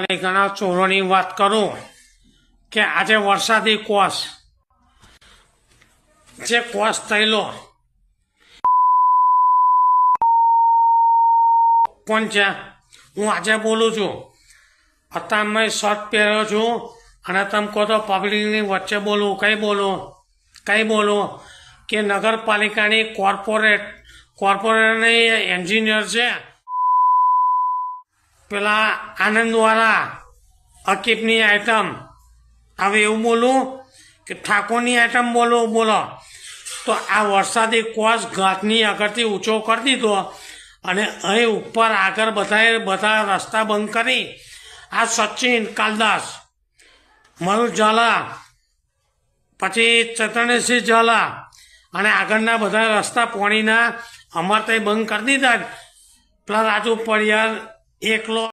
ઘણા ચોરોની વાત કરું કે આજે વરસાદી કોસ જે કોસ થયેલો કોણ છે? હું આજે બોલું છું. અત્યારે મેં શર્ટ પહેર્યો છું અને તમે કહો તો પબ્લિકની વચ્ચે બોલું. કઈ બોલું કે નગરપાલિકાની કોર્પોરેટરની એન્જિનિયર છે પેલા આનંદવાળા અકીફની આઈટમ. હવે એવું બોલું કે ઠાકોરની આઈટમ બોલો તો આ વરસાદી કોસ ઘાટની આગળથી ઊંચો કરી દીધો અને અહીં ઉપર આગળ બધા રસ્તા બંધ કરી આ સચિન કાલદાસ, મયુર ઝાલા, પછી ચૈતન્યસિંહ ઝાલા અને આગળના બધા રસ્તા પાણીના અમારે ત્યાં બંધ કરી દીધા. પેલા રાજુ પડિયાર એકલો